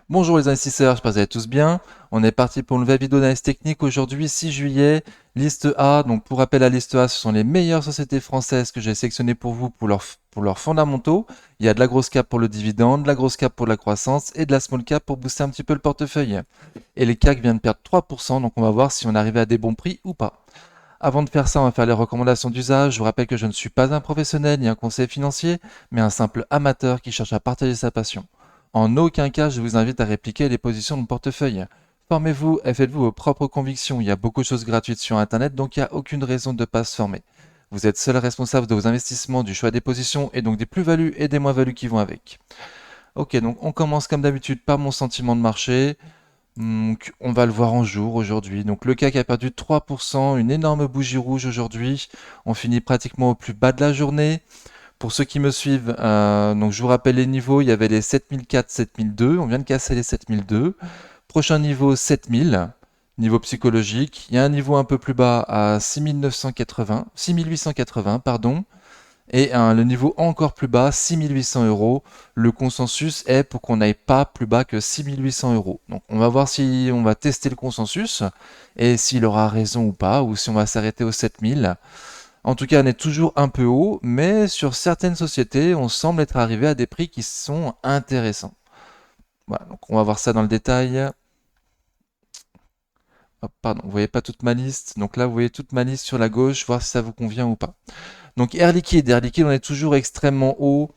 Bonjour les investisseurs, j'espère que vous allez tous bien. On est parti pour une nouvelle vidéo d'analyse technique aujourd'hui, 6 juillet, liste A. Donc pour rappel, la liste A, ce sont les meilleures sociétés françaises que j'ai sélectionnées pour vous pour leurs fondamentaux. Il y a de la grosse cap pour le dividende, de la grosse cap pour la croissance et de la small cap pour booster un petit peu le portefeuille. Et les CAC vient de perdre 3%, donc on va voir si on arrive à des bons prix ou pas. Avant de faire ça, on va faire les recommandations d'usage. Je vous rappelle que je ne suis pas un professionnel ni un conseiller financier, mais un simple amateur qui cherche à partager sa passion. En aucun cas, je vous invite à répliquer les positions de mon portefeuille. Formez-vous et faites-vous vos propres convictions. Il y a beaucoup de choses gratuites sur Internet, donc il n'y a aucune raison de ne pas se former. Vous êtes seul responsable de vos investissements, du choix des positions et donc des plus-values et des moins-values qui vont avec. Ok, donc on commence comme d'habitude par mon sentiment de marché. Donc, on va le voir en jour aujourd'hui. Donc, le CAC a perdu 3%, une énorme bougie rouge aujourd'hui. On finit pratiquement au plus bas de la journée. Pour ceux qui me suivent, donc je vous rappelle les niveaux. Il y avait les 7004, 7002. On vient de casser les 7002. Prochain niveau 7000, niveau psychologique. Il y a un niveau un peu plus bas à 6980, 6880, pardon. Et le niveau encore plus bas, 6800 euros. Le consensus est pour qu'on n'aille pas plus bas que 6800 euros. Donc on va voir si on va tester le consensus et s'il aura raison ou pas, ou si on va s'arrêter aux 7000. En tout cas, on est toujours un peu haut, mais sur certaines sociétés, on semble être arrivé à des prix qui sont intéressants. Voilà, donc on va voir ça dans le détail. Hop, pardon, vous voyez pas toute ma liste. Donc là, vous voyez toute ma liste sur la gauche, voir si ça vous convient ou pas. Donc Air Liquide, on est toujours extrêmement haut.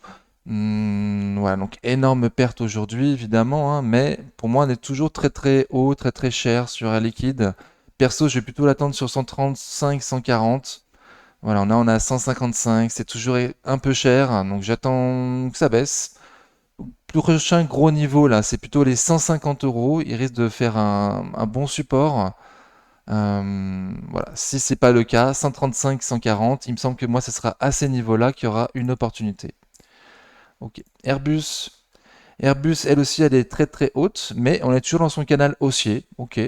Voilà, donc énorme perte aujourd'hui, évidemment, hein, mais pour moi, on est toujours très très haut, très très cher sur Air Liquide. Perso, je vais plutôt l'attendre sur 135, 140. Voilà, on est à 155, c'est toujours un peu cher, hein, donc j'attends que ça baisse. Le prochain gros niveau, là, c'est plutôt les 150 euros. Il risque de faire un bon support. Voilà, si c'est pas le cas, 135, 140, il me semble que moi, ce sera à ces niveaux-là qu'il y aura une opportunité. Ok. Airbus. Airbus, elle aussi, elle est très très haute, mais on est toujours dans son canal haussier. Ok.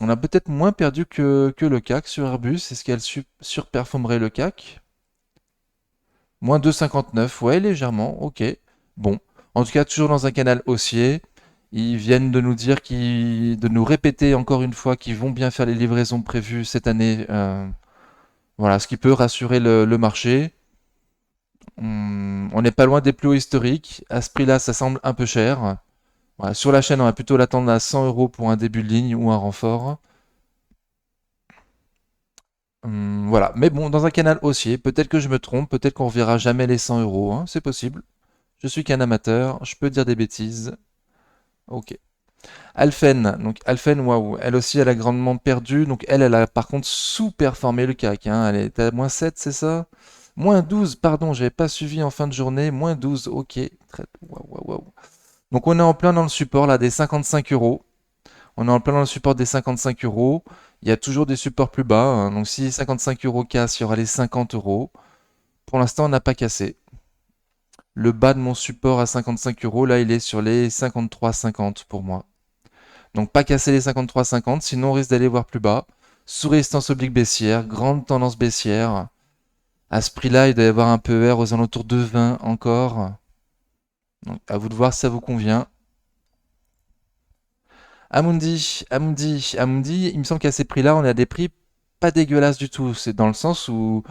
On a peut-être moins perdu que le CAC sur Airbus. Est-ce qu'elle surperformerait le CAC? Moins 2,59, ouais, légèrement. Ok. Bon. En tout cas, toujours dans un canal haussier. Ils viennent de nous dire de nous répéter encore une fois qu'ils vont bien faire les livraisons prévues cette année. Voilà, ce qui peut rassurer le marché. On n'est pas loin des plus hauts historiques. À ce prix-là, ça semble un peu cher. Voilà, sur la chaîne, on va plutôt l'attendre à 100 euros pour un début de ligne ou un renfort. Voilà, mais bon, dans un canal haussier, peut-être que je me trompe, peut-être qu'on ne reverra jamais les 100 euros, hein, c'est possible. Je suis qu'un amateur, je peux dire des bêtises. Ok. Alphen, donc Alphen, waouh, elle aussi, elle a grandement perdu. Donc elle a par contre sous-performé le CAC, hein. Elle est à -7, c'est ça? -12, pardon, j'avais pas suivi en fin de journée. -12, ok. Waouh, waouh, waouh. Donc on est en plein dans le support là des 55 euros. On est en plein dans le support des 55 euros. Il y a toujours des supports plus bas, hein. Donc si 55 euros cassent, il y aura les 50 euros. Pour l'instant, on n'a pas cassé. Le bas de mon support à 55 euros, là, il est sur les 53,50 pour moi. Donc pas casser les 53,50, sinon on risque d'aller voir plus bas. Sous résistance oblique baissière, grande tendance baissière. À ce prix-là, il doit y avoir un PER aux alentours de 20 encore. Donc à vous de voir si ça vous convient. Amundi, il me semble qu'à ces prix-là, on est à des prix pas dégueulasses du tout. C'est dans le sens où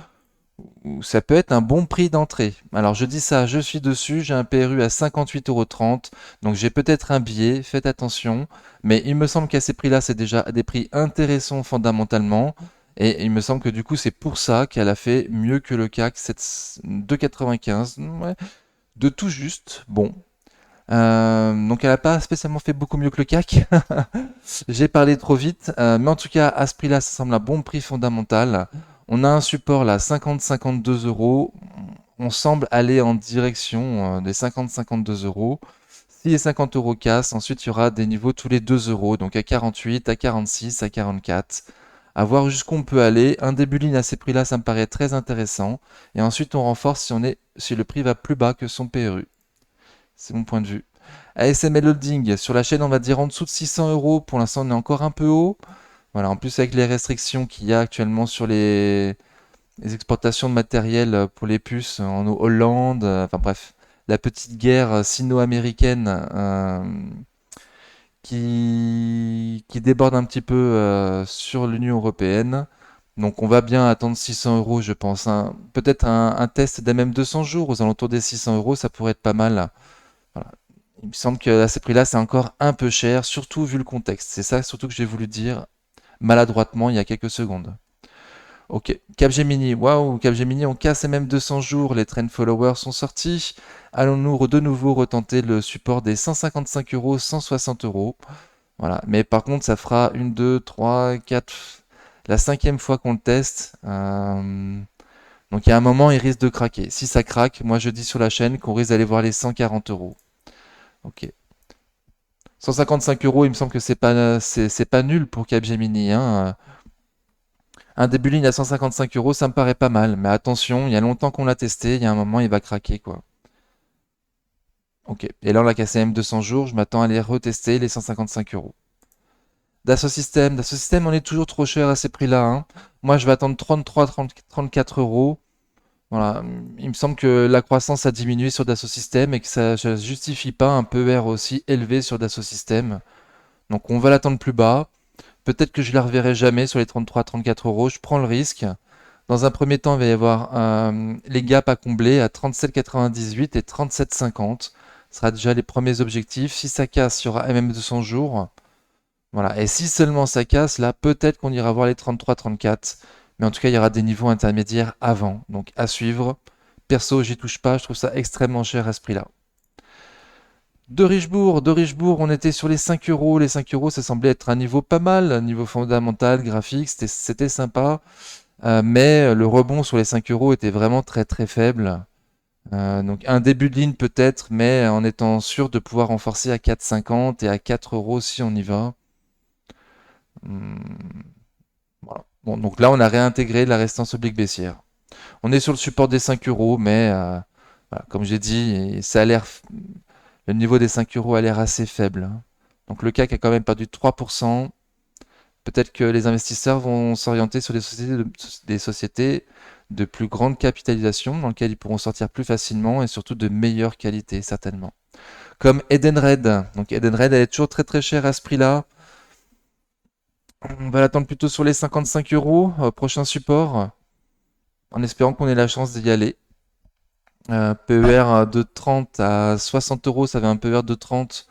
ça peut être un bon prix d'entrée. Alors je dis ça, je suis dessus, j'ai un PRU à 58,30 €, donc j'ai peut-être un biais, faites attention, mais il me semble qu'à ces prix-là, c'est déjà des prix intéressants fondamentalement, et il me semble que du coup c'est pour ça qu'elle a fait mieux que le CAC 2,95, ouais, de tout juste, bon. Donc elle n'a pas spécialement fait beaucoup mieux que le CAC. J'ai parlé trop vite, mais en tout cas à ce prix-là, ça semble un bon prix fondamental. On a un support là, 50-52 euros. On semble aller en direction des 50-52 euros. Si les 50 euros cassent, ensuite il y aura des niveaux tous les 2 euros, donc à 48, à 46, à 44. À voir jusqu'où on peut aller. Un début de ligne à ces prix-là, ça me paraît très intéressant. Et ensuite on renforce si le prix va plus bas que son PRU. C'est mon point de vue. ASML Holding, sur la chaîne, on va dire en dessous de 600 euros. Pour l'instant, on est encore un peu haut. Voilà, en plus, avec les restrictions qu'il y a actuellement sur les exportations de matériel pour les puces en Hollande, enfin bref, la petite guerre sino-américaine qui déborde un petit peu sur l'Union européenne. Donc on va bien attendre 600 euros, je pense, hein. Peut-être un test d'AMM 200 jours aux alentours des 600 euros, ça pourrait être pas mal. Voilà. Il me semble que à ces prix-là, c'est encore un peu cher, surtout vu le contexte. C'est ça surtout que j'ai voulu dire maladroitement il y a quelques secondes. Ok, Capgemini, waouh, Capgemini, on casse même 200 jours, les trend followers sont sortis. Allons-nous de nouveau retenter le support des 155 euros, 160 euros. Voilà, mais par contre, ça fera une, deux, trois, quatre, la cinquième fois qu'on le teste. Donc il y a un moment, il risque de craquer. Si ça craque, moi je dis sur la chaîne qu'on risque d'aller voir les 140 euros. Ok. 155 euros, il me semble que c'est pas nul pour Capgemini, hein. Un début ligne à 155 euros, ça me paraît pas mal. Mais attention, il y a longtemps qu'on l'a testé, il y a un moment, il va craquer, quoi. Ok. Et là, on l'a cassé M200 jours, je m'attends à les retester, les 155 euros. Dassault Systèmes, on est toujours trop cher à ces prix-là, hein. Moi, je vais attendre 33, 30, 34 euros. Voilà. Il me semble que la croissance a diminué sur Dassault Systèmes et que ça ne justifie pas un PER aussi élevé sur Dassault Systèmes. Donc, on va l'attendre plus bas. Peut-être que je la reverrai jamais sur les 33, 34 euros. Je prends le risque. Dans un premier temps, il va y avoir les gaps à combler à 37,98 et 37,50. Ce sera déjà les premiers objectifs. Si ça casse, il y aura MM200 jours. Voilà. Et si seulement ça casse, là, peut-être qu'on ira voir les 33, 34. Mais en tout cas, il y aura des niveaux intermédiaires avant. Donc, à suivre. Perso, j'y touche pas. Je trouve ça extrêmement cher à ce prix-là. De Richebourg, on était sur les 5 euros. Les 5 euros, ça semblait être un niveau pas mal, un niveau fondamental, graphique, c'était sympa. Mais le rebond sur les 5 euros était vraiment très très faible. Donc un début de ligne peut-être, mais en étant sûr de pouvoir renforcer à 4,50 et à 4 euros si on y va. Hmm, voilà. Bon, donc là, on a réintégré la résistance oblique baissière. On est sur le support des 5 euros, mais voilà, comme j'ai dit, ça a l'air, le niveau des 5 euros a l'air assez faible, hein. Donc le CAC a quand même perdu 3%. Peut-être que les investisseurs vont s'orienter sur des sociétés de plus grande capitalisation dans lesquelles ils pourront sortir plus facilement et surtout de meilleure qualité, certainement. Comme Edenred. Donc Edenred, elle est toujours très très chère à ce prix-là. On va l'attendre plutôt sur les 55 euros, prochain support, en espérant qu'on ait la chance d'y aller. PER de 30 à 60 euros, ça avait un PER de 30.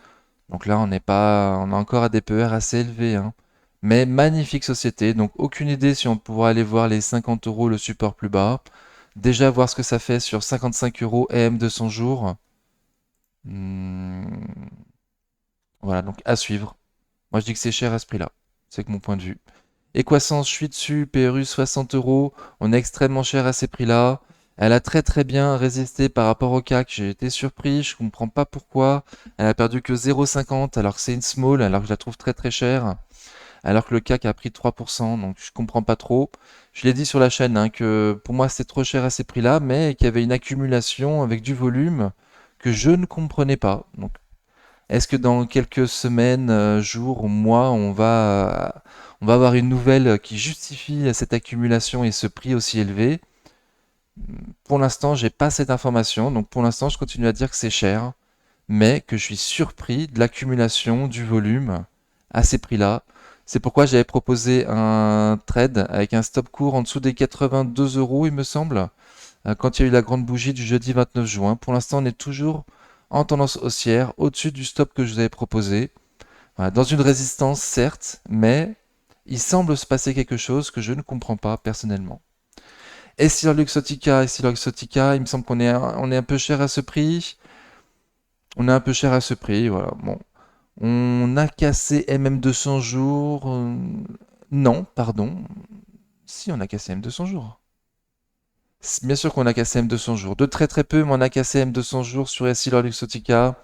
Donc là, on est encore à des PER assez élevés, hein. Mais magnifique société, donc aucune idée si on pourra aller voir les 50 euros le support plus bas. Déjà voir ce que ça fait sur 55 euros AM 200 jours. Hmm, voilà, donc à suivre. Moi je dis que c'est cher à ce prix-là. C'est que mon point de vue. Equasens, je suis dessus, PRU 60 euros. On est extrêmement cher à ces prix-là. Elle a très très bien résisté par rapport au CAC. J'ai été surpris, je comprends pas pourquoi. Elle a perdu que 0,50 alors que c'est une small, alors que je la trouve très très chère. Alors que le CAC a pris 3%, donc je comprends pas trop. Je l'ai dit sur la chaîne, hein, que pour moi c'est trop cher à ces prix-là, mais qu'il y avait une accumulation avec du volume que je ne comprenais pas. Donc est-ce que dans quelques semaines, jours ou mois, on va avoir une nouvelle qui justifie cette accumulation et ce prix aussi élevé? Pour l'instant, j'ai pas cette information, donc pour l'instant, je continue à dire que c'est cher, mais que je suis surpris de l'accumulation du volume à ces prix-là. C'est pourquoi j'avais proposé un trade avec un stop court en dessous des 82 euros, il me semble, quand il y a eu la grande bougie du jeudi 29 juin. Pour l'instant, on est toujours en tendance haussière, au-dessus du stop que je vous avais proposé. Voilà, dans une résistance, certes, mais il semble se passer quelque chose que je ne comprends pas personnellement. Et si Luxottica, il me semble on est un peu cher à ce prix. On est un peu cher à ce prix, voilà. Bon, on a cassé MM200 jours. Non, pardon. Si, on a cassé M200 jours. Bien sûr qu'on a cassé M200 jours. De très très peu, mais on a cassé M200 jours sur Luxottica.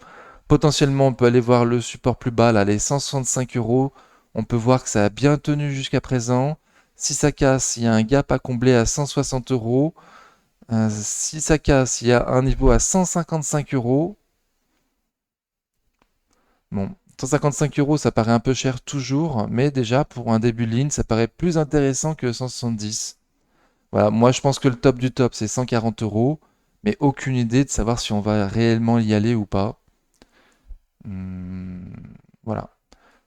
Potentiellement, on peut aller voir le support plus bas, là, les 165 euros. On peut voir que ça a bien tenu jusqu'à présent. Si ça casse, il y a un gap à combler à 160 euros. Si ça casse, il y a un niveau à 155 euros. Bon, 155 euros, ça paraît un peu cher toujours, mais déjà pour un début de ligne, ça paraît plus intéressant que 170. Voilà, moi je pense que le top du top c'est 140 euros, mais aucune idée de savoir si on va réellement y aller ou pas. Hmm, voilà.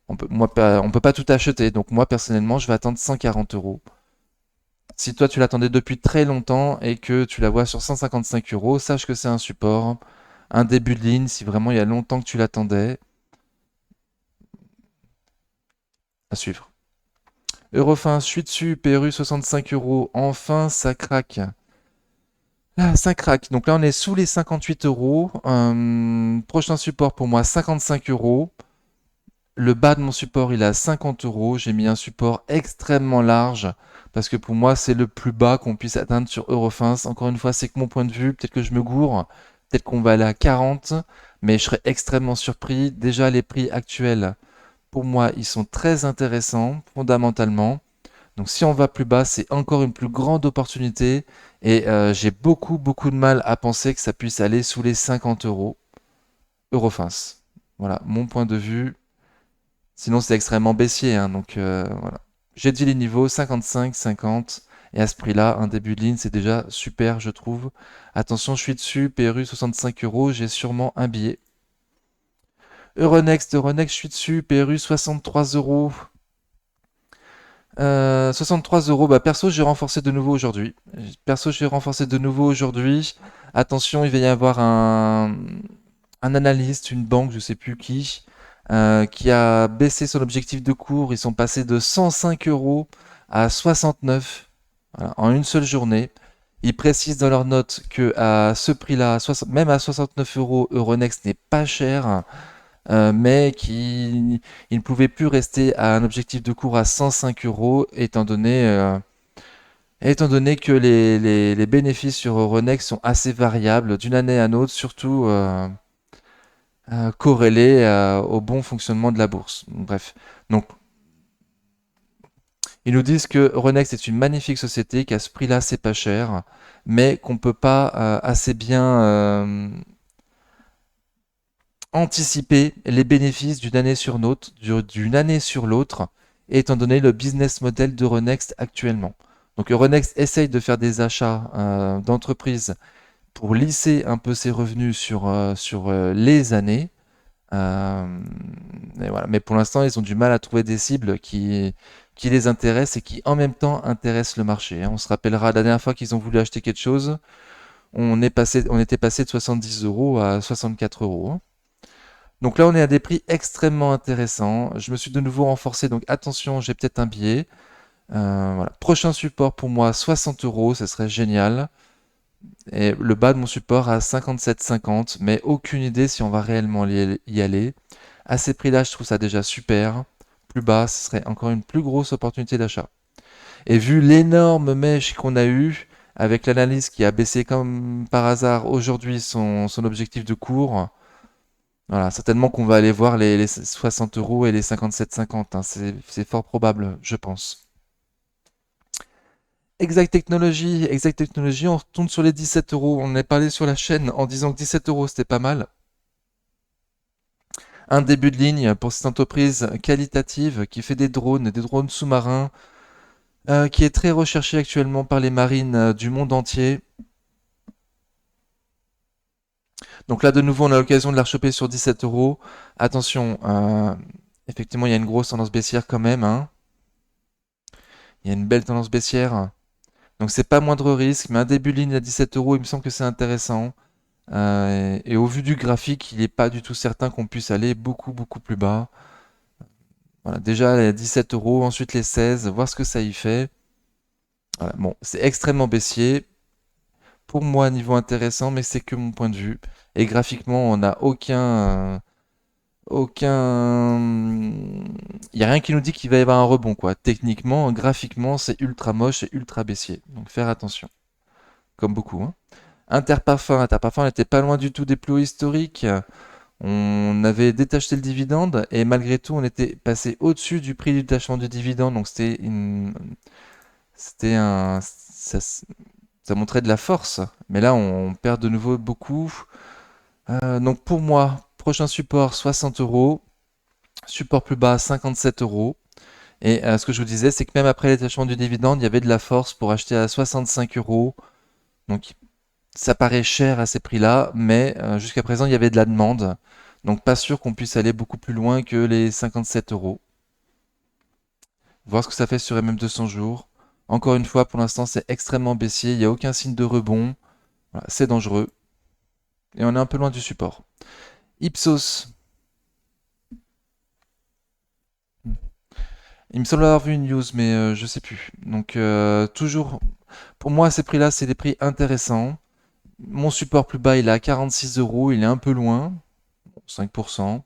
On peut pas tout acheter, donc moi personnellement, je vais attendre 140 euros. Si toi tu l'attendais depuis très longtemps et que tu la vois sur 155 euros, sache que c'est un support, un début de ligne. Si vraiment il y a longtemps que tu l'attendais, à suivre. Eurofin, je suis dessus, PRU 65 euros. Enfin, ça craque. Ah, ça craque. Donc là, on est sous les 58 euros. Prochain support pour moi, 55 euros. Le bas de mon support, il est à 50 euros. J'ai mis un support extrêmement large parce que pour moi, c'est le plus bas qu'on puisse atteindre sur Eurofins. Encore une fois, c'est que mon point de vue. Peut-être que je me gourre. Peut-être qu'on va aller à 40, mais je serais extrêmement surpris. Déjà, les prix actuels, pour moi, ils sont très intéressants fondamentalement. Donc si on va plus bas, c'est encore une plus grande opportunité et j'ai beaucoup de mal à penser que ça puisse aller sous les 50 euros Eurofins. Voilà, mon point de vue. Sinon, c'est extrêmement baissier, hein, donc voilà. J'ai dit les niveaux 55, 50 et à ce prix-là, un début de ligne, c'est déjà super, je trouve. Attention, je suis dessus, PRU 65 euros, j'ai sûrement un billet. Euronext, je suis dessus, PRU 63 euros. 63 euros, bah perso j'ai renforcé de nouveau aujourd'hui. Perso j'ai renforcé de nouveau aujourd'hui. Attention, il va y avoir un analyste, une banque, je sais plus qui a baissé son objectif de cours. Ils sont passés de 105 euros à 69 voilà, en une seule journée. Ils précisent dans leur note que à ce prix-là, même à 69 euros, Euronext n'est pas cher mais qui il ne pouvait plus rester à un objectif de cours à 105 euros, étant donné que les bénéfices sur Euronext sont assez variables d'une année à l'autre, surtout corrélés au bon fonctionnement de la bourse. Bref, donc ils nous disent que Euronext est une magnifique société, qu'à ce prix-là c'est pas cher, mais qu'on peut pas assez bien anticiper les bénéfices d'une année sur l'autre, étant donné le business model d'Euronext actuellement. Donc Euronext essaye de faire des achats d'entreprises pour lisser un peu ses revenus sur les années. Euh, et voilà. Mais pour l'instant, ils ont du mal à trouver des cibles qui les intéressent et qui en même temps intéressent le marché, hein. On se rappellera la dernière fois qu'ils ont voulu acheter quelque chose, on était passé de 70 euros à 64 euros, hein. Donc là, on est à des prix extrêmement intéressants. Je me suis de nouveau renforcé, donc attention, j'ai peut-être un billet. Voilà. Prochain support pour moi, 60 euros, ce serait génial. Et le bas de mon support à 57,50, mais aucune idée si on va réellement y aller. À ces prix-là, je trouve ça déjà super. Plus bas, ce serait encore une plus grosse opportunité d'achat. Et vu l'énorme mèche qu'on a eu, avec l'analyse qui a baissé comme par hasard aujourd'hui son objectif de cours, voilà, certainement qu'on va aller voir les 60 euros et les 57,50, hein. C'est fort probable, je pense. Exact Technologie, on retourne sur les 17 euros. On en a parlé sur la chaîne en disant que 17 euros c'était pas mal. Un début de ligne pour cette entreprise qualitative qui fait des drones sous-marins, qui est très recherché actuellement par les marines du monde entier. Donc là, de nouveau, on a l'occasion de la rechoper sur 17 euros. Attention, effectivement, il y a une grosse tendance baissière quand même, hein. Il y a une belle tendance baissière. Donc c'est pas moindre risque, mais un début de ligne à 17 euros, il me semble que c'est intéressant. Et au vu du graphique, il n'est pas du tout certain qu'on puisse aller beaucoup plus bas. Voilà, déjà les 17 euros, ensuite les 16, voir ce que ça y fait. Voilà, bon, c'est extrêmement baissier. Pour moi, niveau intéressant, mais c'est que mon point de vue. Et graphiquement, on n'a aucun. Il n'y a rien qui nous dit qu'il va y avoir un rebond, quoi. Techniquement, graphiquement, c'est ultra moche et ultra baissier. Donc faire attention. Comme beaucoup, hein. Interparfum n'était pas loin du tout des plus hauts historiques. On avait détaché le dividende et malgré tout, on était passé au-dessus du prix du détachement du dividende. Donc c'était ça montrait de la force. Mais là, on perd de nouveau beaucoup. Donc pour moi, prochain support 60 euros, support plus bas 57 euros. Et ce que je vous disais, c'est que même après le détachement du dividende, il y avait de la force pour acheter à 65 euros. Donc Ça paraît cher à ces prix-là, mais jusqu'à présent, il y avait de la demande. Donc pas sûr qu'on puisse aller beaucoup plus loin que les 57 euros. Voir ce que ça fait sur MM200 jours. Encore une fois, pour l'instant, c'est extrêmement baissier. Il n'y a aucun signe de rebond. Voilà, c'est dangereux. Et on est un peu loin du support. Ipsos. Il me semble avoir vu une news, mais je sais plus. Donc toujours, pour moi, ces prix-là, c'est des prix intéressants. Mon support plus bas, il est à 46 euros. Il est un peu loin, 5%.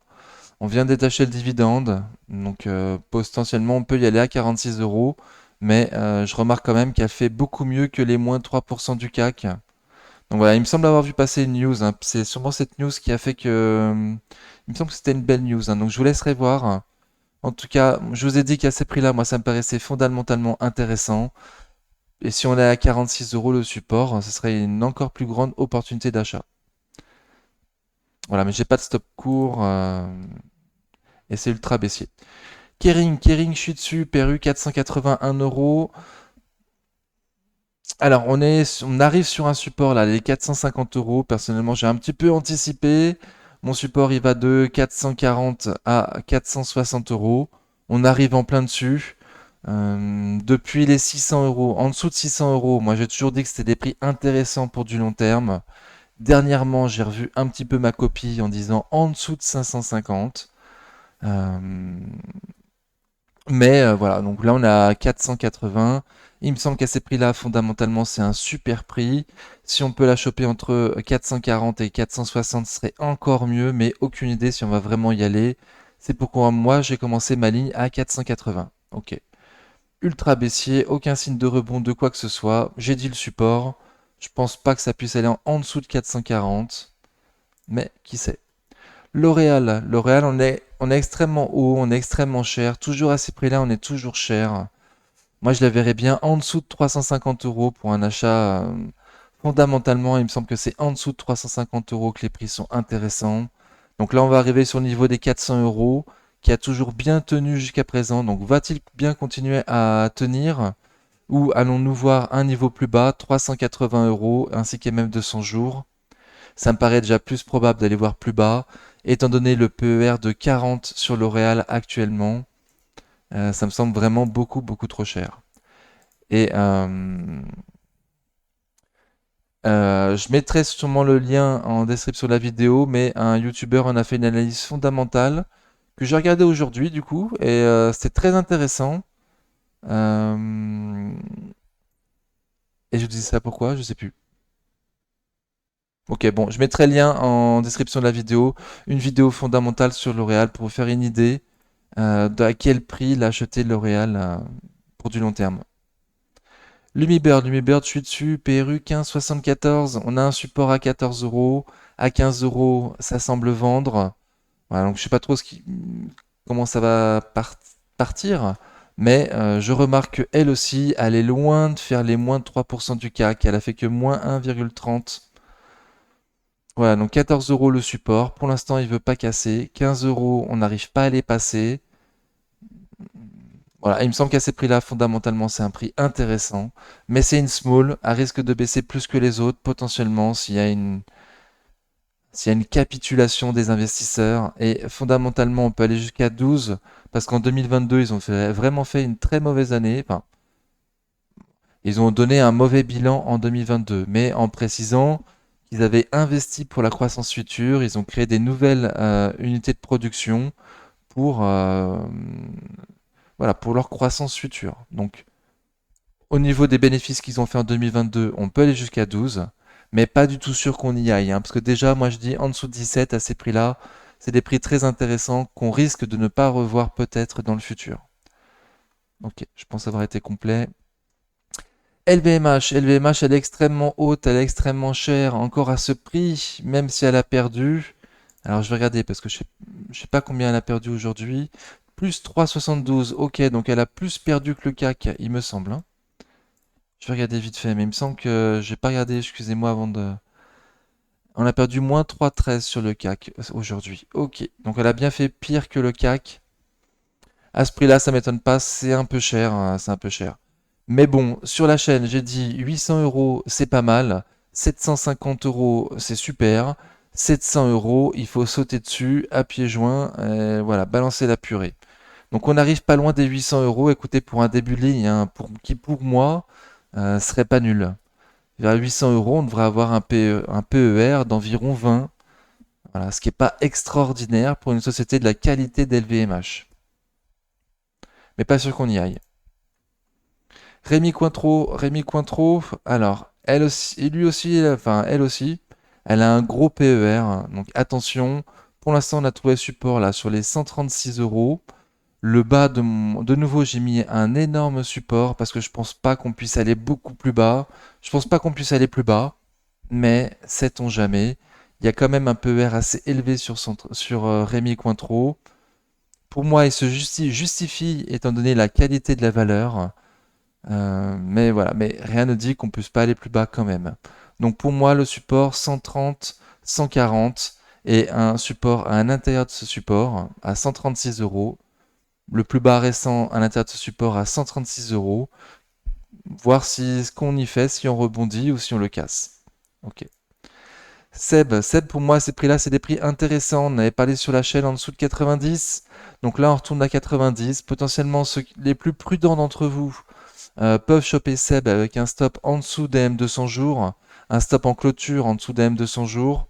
On vient de détacher le dividende, donc potentiellement on peut y aller à 46 euros, mais je remarque quand même qu'elle fait beaucoup mieux que les moins 3% du CAC. Donc voilà, il me semble avoir vu passer une news, hein. C'est sûrement cette news qui a fait que... il me semble que c'était une belle news, hein. Donc je vous laisserai voir. En tout cas, je vous ai dit qu'à ces prix-là, moi ça me paraissait fondamentalement intéressant. Et si on est à 46 euros le support, ce serait une encore plus grande opportunité d'achat. Voilà, mais j'ai pas de stop court et c'est ultra baissier. Kering, je suis dessus, Perru 481 euros. Alors, on arrive sur un support là, les 450 euros. Personnellement, j'ai un petit peu anticipé. Mon support, il va de 440 à 460 euros. On arrive en plein dessus. Depuis les 600 euros, en dessous de 600 euros, moi j'ai toujours dit que c'était des prix intéressants pour du long terme. Dernièrement, j'ai revu un petit peu ma copie en disant en dessous de 550. Euh, Mais voilà, donc là on est à 480. Il me semble qu'à ces prix-là, fondamentalement, c'est un super prix. Si on peut la choper entre 440 et 460, ce serait encore mieux, mais aucune idée si on va vraiment y aller. C'est pourquoi moi j'ai commencé ma ligne à 480. Ok. Ultra baissier, aucun signe de rebond de quoi que ce soit. J'ai dit le support. Je pense pas que ça puisse aller en dessous de 440, mais qui sait. L'Oréal, on est extrêmement haut, on est extrêmement cher. Toujours à ces prix-là, on est toujours cher. Moi, je la verrais bien en dessous de 350 euros pour un achat. Fondamentalement, il me semble que c'est en dessous de 350 euros que les prix sont intéressants. Donc là, on va arriver sur le niveau des 400 euros, qui a toujours bien tenu jusqu'à présent. Donc va-t-il bien continuer à tenir? Ou allons-nous voir un niveau plus bas, 380 euros, ainsi qu'MM 200 jours? Ça me paraît déjà plus probable d'aller voir plus bas, étant donné le PER de 40 sur L'Oréal actuellement. Ça me semble vraiment beaucoup, beaucoup trop cher. Et je mettrai sûrement le lien en description de la vidéo, mais un YouTuber en a fait une analyse fondamentale que j'ai regardé aujourd'hui du coup, et c'était très intéressant. Euh, et je vous dis ça pourquoi? Je sais plus. Ok, bon, je mettrai le lien en description de la vidéo, une vidéo fondamentale sur L'Oréal pour vous faire une idée à quel prix l'acheter L'Oréal pour du long terme. Lumibird, je suis dessus, PRU 15,74, on a un support à 14 euros, à 15 euros, ça semble vendre. Voilà, donc je sais pas trop comment ça va partir, mais je remarque qu'elle aussi, elle est loin de faire les moins de 3% du CAC, elle a fait que moins 1,30. Voilà, donc 14 euros le support, pour l'instant il veut pas casser, 15 euros, on n'arrive pas à les passer. Voilà, il me semble qu'à ces prix-là, fondamentalement, c'est un prix intéressant. Mais c'est une small, à risque de baisser plus que les autres, potentiellement, s'il y a une capitulation des investisseurs. Et fondamentalement, on peut aller jusqu'à 12, parce qu'en 2022, ils ont vraiment fait une très mauvaise année. Enfin, ils ont donné un mauvais bilan en 2022, mais en précisant qu'ils avaient investi pour la croissance future, ils ont créé des nouvelles unités de production pour, voilà, pour leur croissance future. Donc, au niveau des bénéfices qu'ils ont fait en 2022, on peut aller jusqu'à 12, mais pas du tout sûr qu'on y aille, hein, parce que déjà, moi je dis en dessous de 17 à ces prix-là, c'est des prix très intéressants qu'on risque de ne pas revoir peut-être dans le futur. Ok, je pense avoir été complet. LVMH, elle est extrêmement haute, elle est extrêmement chère, encore à ce prix, même si elle a perdu. Alors je vais regarder parce que je sais pas combien elle a perdu aujourd'hui. Plus 3,72, ok, donc elle a plus perdu que le CAC, il me semble, hein. Je vais regarder vite fait, mais il me semble que j'ai pas regardé, excusez-moi, avant de... On a perdu moins 3,13 sur le CAC aujourd'hui. Ok, donc elle a bien fait pire que le CAC. À ce prix-là, ça m'étonne pas, c'est un peu cher, hein, c'est un peu cher. Mais bon, sur la chaîne, j'ai dit 800 euros, c'est pas mal. 750 €, c'est super. 700 €, il faut sauter dessus à pieds joints, voilà, balancer la purée. Donc on n'arrive pas loin des 800 €. Écoutez, pour un début de ligne, hein, qui pour moi serait pas nul. Vers 800 €, on devrait avoir un PER d'environ 20. Voilà, ce qui n'est pas extraordinaire pour une société de la qualité d'LVMH. Mais pas sûr qu'on y aille. Rémi Cointreau, alors, elle aussi, et lui aussi, enfin, elle aussi, elle a un gros PER, hein. Donc attention, pour l'instant, on a trouvé support là sur les 136 €. Le bas de nouveau, j'ai mis un énorme support parce que je pense pas qu'on puisse aller beaucoup plus bas. Je pense pas qu'on puisse aller plus bas, mais sait-on jamais. Il y a quand même un PER assez élevé sur Rémi Cointreau. Pour moi, il se justifie étant donné la qualité de la valeur. Mais voilà, mais rien ne dit qu'on puisse pas aller plus bas quand même. Donc pour moi, le support 130, 140 et un support à l'intérieur de ce support à 136 €. Le plus bas récent à l'intérieur de ce support à 136 €. Voir si ce qu'on y fait, si on rebondit ou si on le casse. Ok. Seb, pour moi, ces prix-là, c'est des prix intéressants. On avait parlé sur la chaîne en dessous de 90. Donc là, on retourne à 90. Potentiellement, les plus prudents d'entre vous peuvent choper Seb avec un stop en dessous des M200 jours, un stop en clôture en dessous des M200 jours.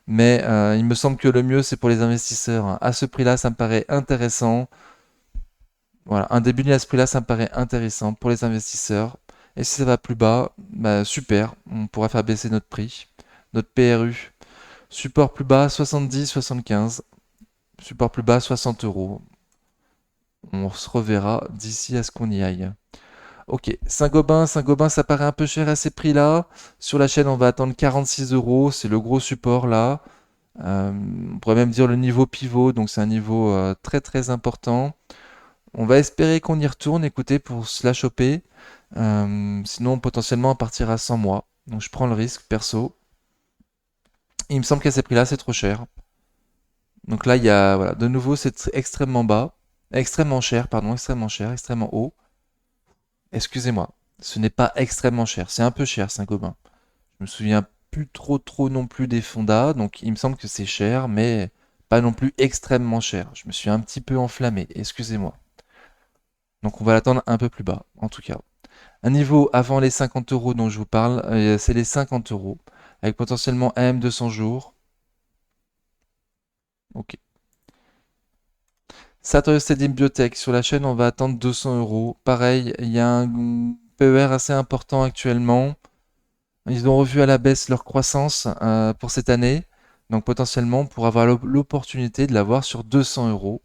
Mais il me semble que le mieux, c'est pour les investisseurs. À ce prix-là, ça me paraît intéressant. Voilà, un début de à ce prix-là, ça me paraît intéressant pour les investisseurs. Et si ça va plus bas, bah, super, on pourra faire baisser notre prix, notre PRU. Support plus bas, 70, 75. Support plus bas, 60 €. On se reverra d'ici à ce qu'on y aille. Ok, Saint-Gobain, ça paraît un peu cher à ces prix-là. Sur la chaîne, on va attendre 46 €. C'est le gros support là. On pourrait même dire le niveau pivot, donc c'est un niveau très très important. On va espérer qu'on y retourne, écoutez, pour se la choper. Sinon, potentiellement, à partir à 100 mois. Donc je prends le risque, perso. Il me semble qu'à ces prix-là, c'est trop cher. Donc là, il y a, voilà, de nouveau, c'est extrêmement bas. Extrêmement cher, pardon, extrêmement cher, extrêmement haut. Excusez-moi, ce n'est pas extrêmement cher. C'est un peu cher, Saint-Gobain. Je me souviens plus trop non plus des Fonda, donc il me semble que c'est cher, mais pas non plus extrêmement cher. Je me suis un petit peu enflammé, excusez-moi. Donc on va l'attendre un peu plus bas, en tout cas. Un niveau avant les 50 € dont je vous parle, c'est les 50 €, avec potentiellement un M200 jours. Ok. Sartorius Stadium Biotech, sur la chaîne, on va attendre 200 €. Pareil, il y a un PER assez important actuellement. Ils ont revu à la baisse leur croissance pour cette année. Donc potentiellement, pour avoir l'opportunité de l'avoir sur 200 €.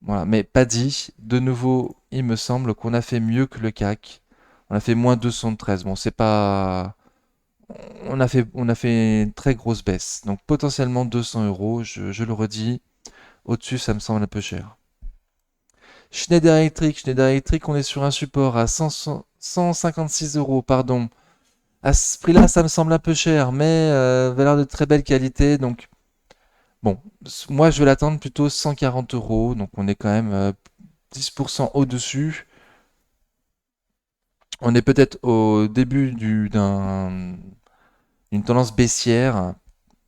Voilà, mais pas dit. De nouveau, il me semble qu'on a fait mieux que le CAC. On a fait moins 213. Bon, c'est pas. On a fait une très grosse baisse. Donc potentiellement 200 €, je le redis. Au-dessus, ça me semble un peu cher. Schneider Electric, on est sur un support à 156 €, pardon. À ce prix-là, ça me semble un peu cher, mais valeur de très belle qualité. Donc, bon, moi, je vais l'attendre plutôt 140 €. Donc, on est quand même 10% au-dessus. On est peut-être au début d'une tendance baissière.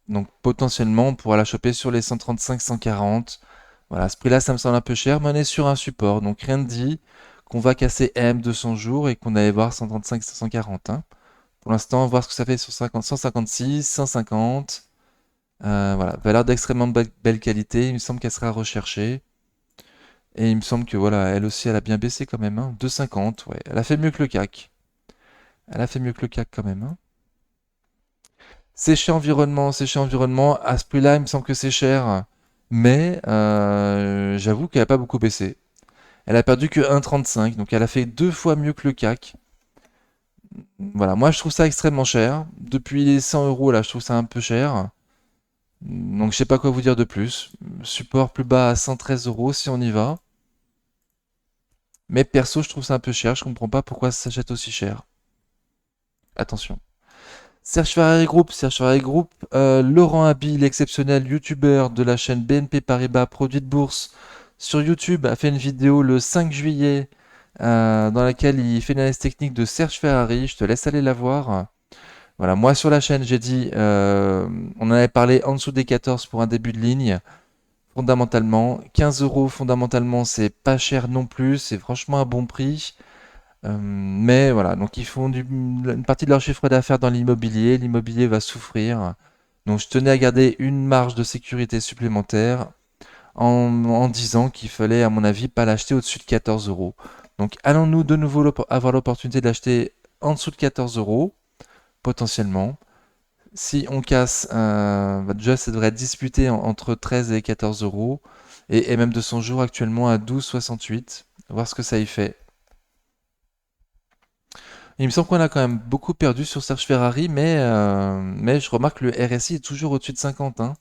Donc, potentiellement, on pourra la choper sur les 135, 140. Voilà, à ce prix-là, ça me semble un peu cher, mais on est sur un support. Donc, rien ne dit qu'on va casser M200 jours et qu'on allait voir 135, 140, hein. Pour l'instant, voir ce que ça fait sur 50, 156, 150. Voilà, valeur d'extrêmement belle qualité. Il me semble qu'elle sera recherchée. Et il me semble que voilà, elle aussi, elle a bien baissé quand même, hein. 2,50, ouais. Elle a fait mieux que le CAC. Elle a fait mieux que le CAC quand même, hein. Séché environnement. À ce prix-là, il me semble que c'est cher. Mais j'avoue qu'elle n'a pas beaucoup baissé. Elle a perdu que 1,35. Donc elle a fait 2 fois mieux que le CAC. Voilà, moi je trouve ça extrêmement cher. Depuis les 100 € là, je trouve ça un peu cher. Donc je sais pas quoi vous dire de plus. Support plus bas à 113 € si on y va. Mais perso, je trouve ça un peu cher. Je comprends pas pourquoi ça s'achète aussi cher. Attention. Serge Ferrari Group, Laurent Haby, l'exceptionnel youtubeur de la chaîne BNP Paribas Produits de Bourse sur YouTube, a fait une vidéo le 5 juillet dans laquelle il fait une analyse technique de Serge Ferrari. Je te laisse aller la voir. Voilà, moi sur la chaîne, j'ai dit, on en avait parlé en dessous des 14 pour un début de ligne. Fondamentalement, 15 euros, fondamentalement, c'est pas cher non plus, c'est franchement un bon prix. Mais voilà, donc ils font une partie de leur chiffre d'affaires dans l'immobilier. L'immobilier va souffrir. Donc je tenais à garder une marge de sécurité supplémentaire en disant qu'il fallait, à mon avis, pas l'acheter au-dessus de 14 euros. Donc allons-nous de nouveau avoir l'opportunité d'acheter en dessous de 14 euros, potentiellement. Si on casse, bah déjà ça devrait être disputé entre 13 et 14 euros. Et même de son jour actuellement à 12,68. Voir ce que ça y fait. Il me semble qu'on a quand même beaucoup perdu sur Serge Ferrari, mais je remarque que le RSI est toujours au-dessus de 50, hein.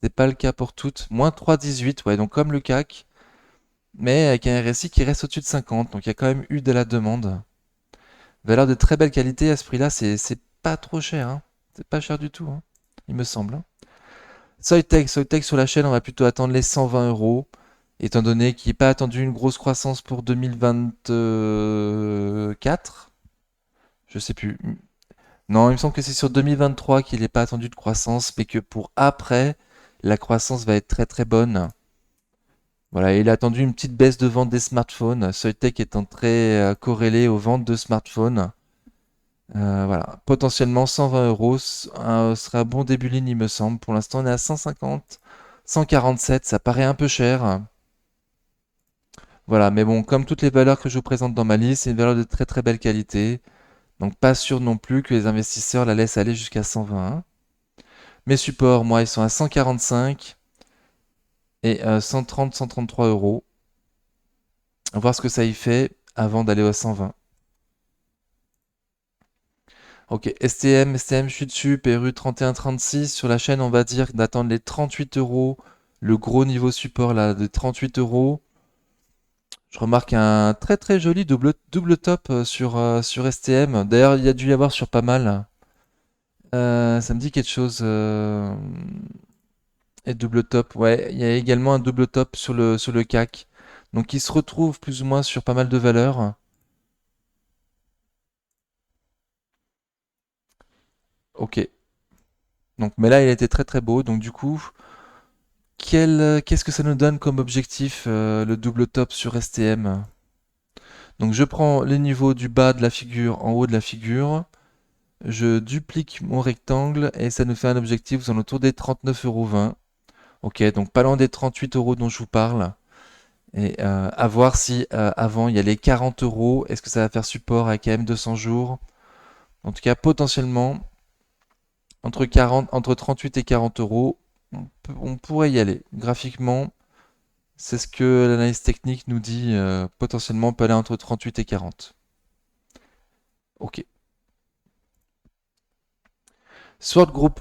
C'est pas le cas pour toutes. Moins 3,18, ouais, donc comme le CAC, mais avec un RSI qui reste au-dessus de 50. Donc il y a quand même eu de la demande. Valeur de très belle qualité à ce prix-là, c'est pas trop cher, hein. C'est pas cher du tout, hein, il me semble, hein. Soitec sur la chaîne, on va plutôt attendre les 120 euros, étant donné qu'il n'est pas attendu une grosse croissance pour 2024. Je sais plus. Non, il me semble que c'est sur 2023 qu'il n'est pas attendu de croissance, mais que pour après, la croissance va être très très bonne. Voilà, il a attendu une petite baisse de vente des smartphones, Soitec étant très corrélé aux ventes de smartphones. Voilà, potentiellement 120 euros serait un bon début de ligne, il me semble. Pour l'instant, on est à 150, 147, ça paraît un peu cher. Voilà, mais bon, comme toutes les valeurs que je vous présente dans ma liste, c'est une valeur de très très belle qualité. Donc pas sûr non plus que les investisseurs la laissent aller jusqu'à 120. Mes supports, moi, ils sont à 145 et 130, 133 euros. On va voir ce que ça y fait avant d'aller au 120. Ok, STM, je suis dessus, PRU 31,36. Sur la chaîne, on va dire d'attendre les 38 euros. Le gros niveau support là, de 38 euros. Je remarque un très très joli double top sur STM. D'ailleurs, il y a dû y avoir sur pas mal. Ça me dit quelque chose. Et double top, ouais. Il y a également un double top sur le CAC. Donc il se retrouve plus ou moins sur pas mal de valeurs. Ok. Donc, mais là, il était très très beau. Donc du coup, qu'est-ce que ça nous donne comme objectif, le double top sur STM? Donc je prends les niveaux du bas de la figure en haut de la figure. Je duplique mon rectangle et ça nous fait un objectif aux alentours des 39,20 €. Ok, donc pas loin des 38 euros dont je vous parle. Et à voir si avant il y a les 40 euros. Est-ce que ça va faire support à KM 200 jours? En tout cas, potentiellement, entre 38 et 40 euros, on pourrait y aller. Graphiquement, c'est ce que l'analyse technique nous dit. Potentiellement, on peut aller entre 38 et 40. Ok. Sword Group.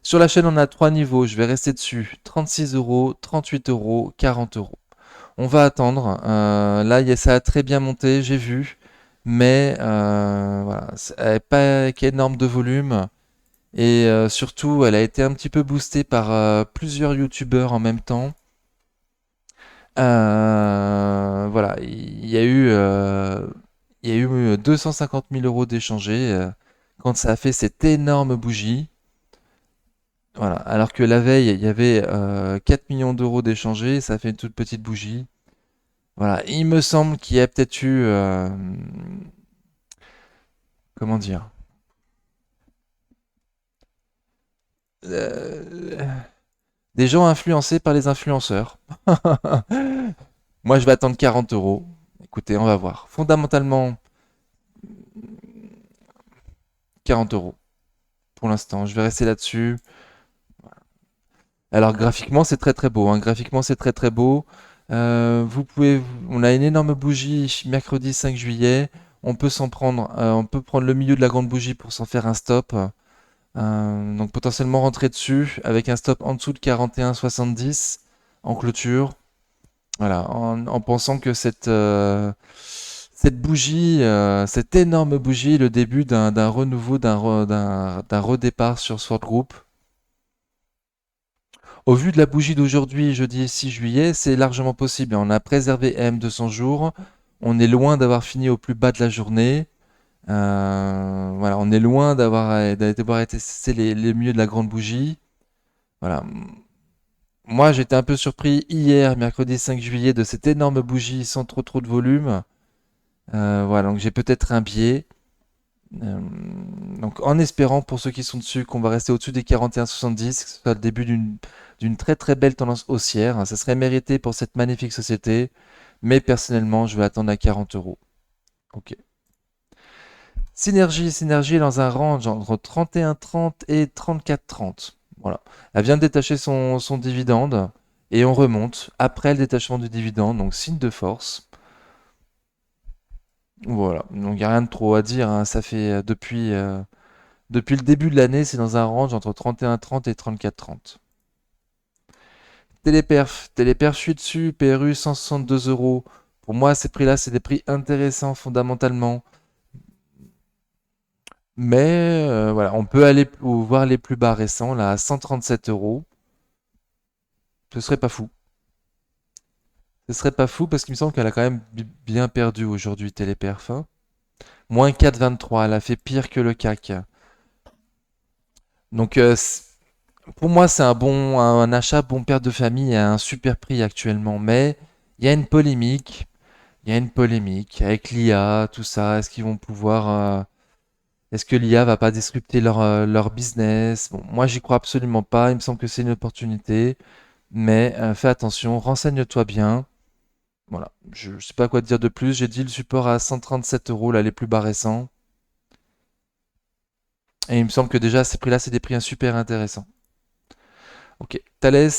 Sur la chaîne, on a trois niveaux. Je vais rester dessus. 36 euros, 38 euros, 40 euros. On va attendre. Là, ça a très bien monté, j'ai vu. Mais voilà, elle n'est pas avec énorme de volume. Et surtout, elle a été un petit peu boostée par plusieurs youtubeurs en même temps. Voilà, il y a eu 250 000 euros d'échangés quand ça a fait cette énorme bougie. Voilà, alors que la veille, il y avait 4 millions d'euros d'échangés, ça fait une toute petite bougie. Voilà, il me semble qu'il y a peut-être eu, comment dire, euh, des gens influencés par les influenceurs. Moi, je vais attendre 40 euros. Écoutez, on va voir. Fondamentalement, 40 euros pour l'instant. Je vais rester là-dessus. Alors, graphiquement, c'est très très beau, hein. Graphiquement, c'est très très beau. On a une énorme bougie mercredi 5 juillet. On peut prendre le milieu de la grande bougie pour s'en faire un stop. Donc potentiellement rentrer dessus avec un stop en dessous de 41,70 en clôture. Voilà, en pensant que cette bougie, cette énorme bougie est le début d'un renouveau, d'un redépart sur Sword Group. Au vu de la bougie d'aujourd'hui, jeudi 6 juillet, c'est largement possible. On a préservé M200 jours. On est loin d'avoir fini au plus bas de la journée. Voilà, on est loin d'avoir été testé les mieux de la grande bougie. Voilà. Moi, j'étais un peu surpris hier, mercredi 5 juillet, de cette énorme bougie sans trop de volume. Voilà, donc j'ai peut-être un biais. Euh, donc en espérant pour ceux qui sont dessus qu'on va rester au-dessus des 41,70, que ce soit le début d'une très belle tendance haussière. Ça serait mérité pour cette magnifique société, mais personnellement, je vais attendre à 40 euros. Ok. Synergie est dans un range entre 31,30 et 34,30. Voilà. Elle vient de détacher son dividende et on remonte après le détachement du dividende, donc signe de force. Voilà. Donc il n'y a rien de trop à dire, hein. Ça fait depuis le début de l'année, c'est dans un range entre 31,30 et 34,30. Téléperf, je suis dessus, PRU 162 euros. Pour moi, ces prix-là, c'est des prix intéressants fondamentalement. Mais voilà, on peut aller voir les plus bas récents, là, à 137 euros. Ce serait pas fou. Ce serait pas fou parce qu'il me semble qu'elle a quand même bien perdu aujourd'hui, Téléperf, hein. Moins 4,23, elle a fait pire que le CAC. Donc, pour moi, c'est un achat bon père de famille à un super prix actuellement. Mais il y a une polémique. Il y a une polémique avec l'IA, tout ça. Est-ce que l'IA va pas disrupter leur business? Bon, moi, j'y crois absolument pas. Il me semble que c'est une opportunité. Mais fais attention, renseigne-toi bien. Voilà, je ne sais pas quoi te dire de plus. J'ai dit le support à 137 euros, là, les plus bas récents. Et il me semble que déjà, ces prix-là, c'est des prix super intéressants. Ok, Thales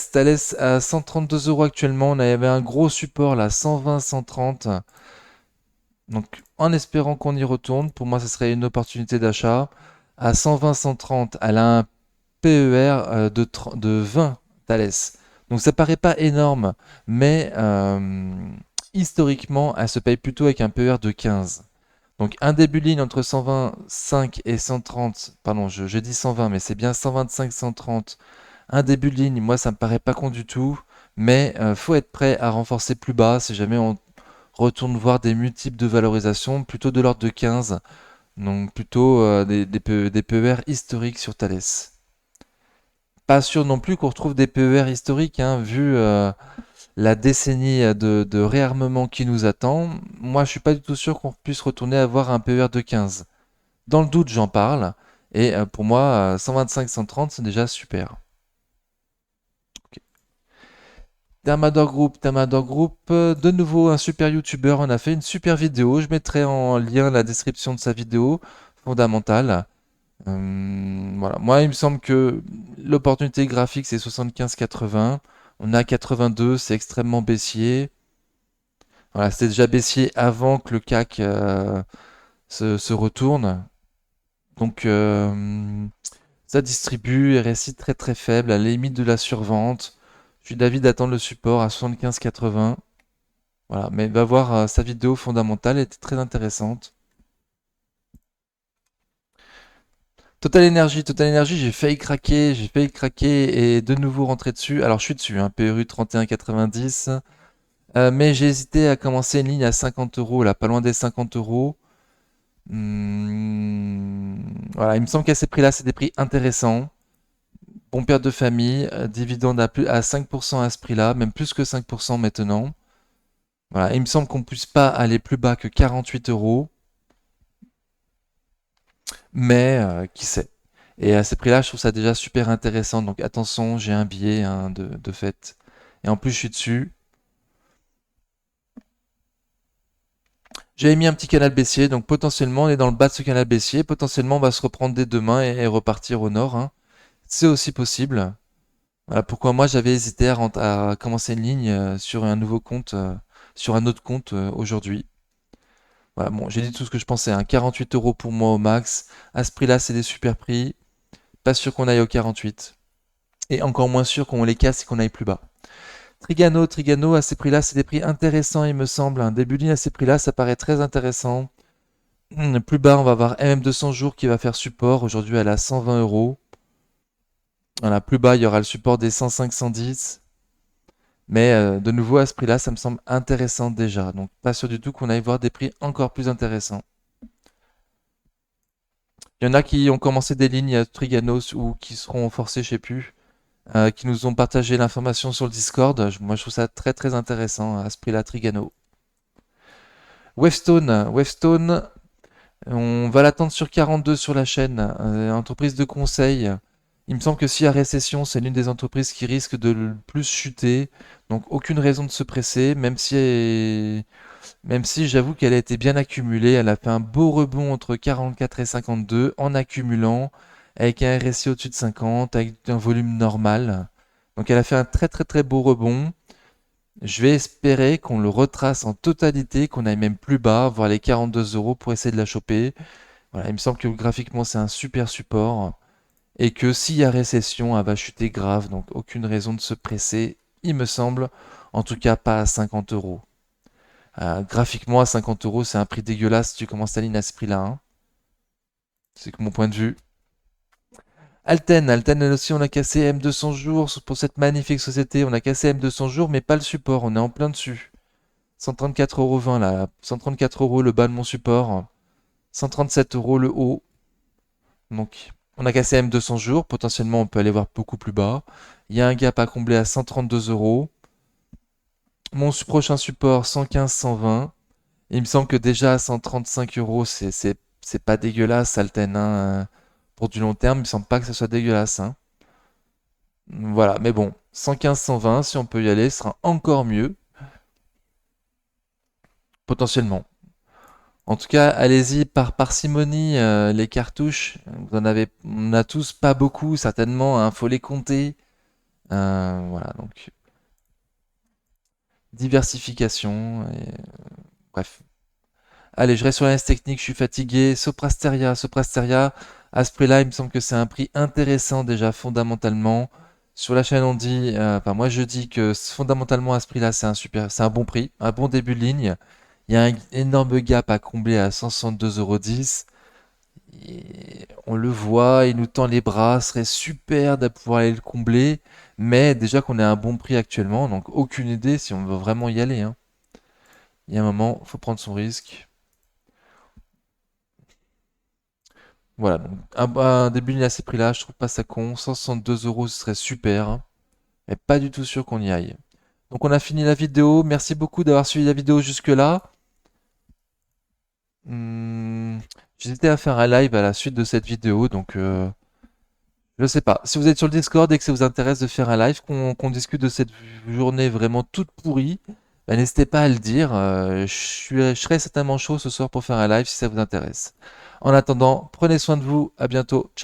à 132 euros actuellement. On avait un gros support là, 120, 130. Donc, en espérant qu'on y retourne, pour moi, ce serait une opportunité d'achat. À 120, 130, elle a un PER de 20, Thales. Donc, ça paraît pas énorme, mais historiquement, elle se paye plutôt avec un PER de 15. Donc, un début de ligne entre 125 et 130, pardon, je dis 120, mais c'est bien 125, 130. Un début de ligne, moi, ça me paraît pas con du tout, mais faut être prêt à renforcer plus bas si jamais on retourne voir des multiples de valorisation, plutôt de l'ordre de 15, donc plutôt des PER historiques sur Thales. Pas sûr non plus qu'on retrouve des PER historiques, hein, vu la décennie de réarmement qui nous attend. Moi, je suis pas du tout sûr qu'on puisse retourner avoir un PER de 15. Dans le doute, j'en parle, et pour moi, 125-130, c'est déjà super. Ok. Thermador Group, de nouveau un super YouTuber, on a fait une super vidéo, je mettrai en lien la description de sa vidéo fondamentale. Voilà. Moi, il me semble que l'opportunité graphique, c'est 75,80. On a 82, c'est extrêmement baissier. Voilà, c'était déjà baissier avant que le CAC se retourne. Donc, ça distribue, RSI très faible, à la limite de la survente. Je suis d'avis d'attendre le support à 75,80. Voilà, mais va voir sa vidéo fondamentale, elle était très intéressante. Total Energy, j'ai failli craquer et de nouveau rentrer dessus. Alors je suis dessus, hein, PRU 31,90. Mais j'ai hésité à commencer une ligne à 50 euros, là, pas loin des 50 euros. Voilà, il me semble qu'à ces prix-là, c'est des prix intéressants. Bon père de famille, dividende à 5% à ce prix-là, même plus que 5% maintenant. Voilà, il me semble qu'on ne puisse pas aller plus bas que 48 euros, mais qui sait. Et à ces prix-là, je trouve ça déjà super intéressant. Donc attention, j'ai un biais, hein, de fait. Et en plus, je suis dessus. J'avais mis un petit canal baissier, donc potentiellement, on est dans le bas de ce canal baissier. Potentiellement, on va se reprendre dès demain et repartir au nord, hein. C'est aussi possible. Voilà pourquoi moi j'avais hésité à commencer une ligne sur un nouveau compte, sur un autre compte aujourd'hui. Voilà, bon, j'ai dit tout ce que je pensais, hein. 48 euros pour moi au max. À ce prix-là, c'est des super prix. Pas sûr qu'on aille au 48. Et encore moins sûr qu'on les casse et qu'on aille plus bas. Trigano, à ces prix-là, c'est des prix intéressants, il me semble. Un début de ligne à ces prix-là, ça paraît très intéressant. Plus bas, on va voir MM200 jours qui va faire support. Aujourd'hui, elle est à 120 euros. Voilà, plus bas, il y aura le support des 105-110. Mais de nouveau, à ce prix-là, ça me semble intéressant déjà. Donc, pas sûr du tout qu'on aille voir des prix encore plus intéressants. Il y en a qui ont commencé des lignes à Triganos ou qui seront forcés, je sais plus, qui nous ont partagé l'information sur le Discord. Moi, je trouve ça très très intéressant à ce prix-là, Trigano. Wavestone, on va l'attendre sur 42 sur la chaîne. Entreprise de conseil. Il me semble que s'il y a récession, c'est l'une des entreprises qui risque de le plus chuter. Donc aucune raison de se presser, même si j'avoue qu'elle a été bien accumulée. Elle a fait un beau rebond entre 44 et 52 en accumulant, avec un RSI au-dessus de 50, avec un volume normal. Donc elle a fait un très très très beau rebond. Je vais espérer qu'on le retrace en totalité, qu'on aille même plus bas, voire les 42 euros pour essayer de la choper. Voilà, il me semble que graphiquement c'est un super support et que s'il y a récession, elle va chuter grave, donc aucune raison de se presser, il me semble, en tout cas pas à 50 euros. Graphiquement à 50 euros, c'est un prix dégueulasse si tu commences ta ligne à ce prix-là, hein. C'est que mon point de vue. Alten, elle aussi, on a cassé M200 jours pour cette magnifique société. On a cassé M200 jours, mais pas le support, on est en plein dessus. 134,20 € là, 134 € le bas de mon support, 137 € le haut. Donc, on a cassé M200 jours, potentiellement on peut aller voir beaucoup plus bas. Il y a un gap à combler à 132 euros. Mon prochain support 115-120. Il me semble que déjà à 135 euros, c'est pas dégueulasse, Alten, hein. Pour du long terme, il me semble pas que ce soit dégueulasse, hein. Voilà, mais bon, 115-120, si on peut y aller, ce sera encore mieux, potentiellement. En tout cas, allez-y par parcimonie, les cartouches. On a tous pas beaucoup, certainement, hein, faut les compter. Voilà, donc diversification. Bref. Allez, je reste sur la S technique, je suis fatigué. Soprasteria, à ce prix-là, il me semble que c'est un prix intéressant déjà fondamentalement. Sur la chaîne, on dit, enfin moi je dis que fondamentalement à ce prix-là, c'est un bon prix, un bon début de ligne. Il y a un énorme gap à combler à 162,10 €. Et on le voit, il nous tend les bras, ce serait super de pouvoir aller le combler, mais déjà qu'on est à un bon prix actuellement, donc aucune idée si on veut vraiment y aller, hein. Il y a un moment, faut prendre son risque. Voilà, donc un début de ligne à ces prix-là, je trouve pas ça con. 162 euros, ce serait super, hein, mais pas du tout sûr qu'on y aille. Donc on a fini la vidéo. Merci beaucoup d'avoir suivi la vidéo jusque-là. Hmm, J'hésitais à faire un live à la suite de cette vidéo, donc je sais pas. Si vous êtes sur le Discord et que ça vous intéresse de faire un live, qu'on discute de cette journée vraiment toute pourrie, bah, n'hésitez pas à le dire. Je serai certainement chaud ce soir pour faire un live si ça vous intéresse. En attendant, prenez soin de vous. À bientôt. Ciao.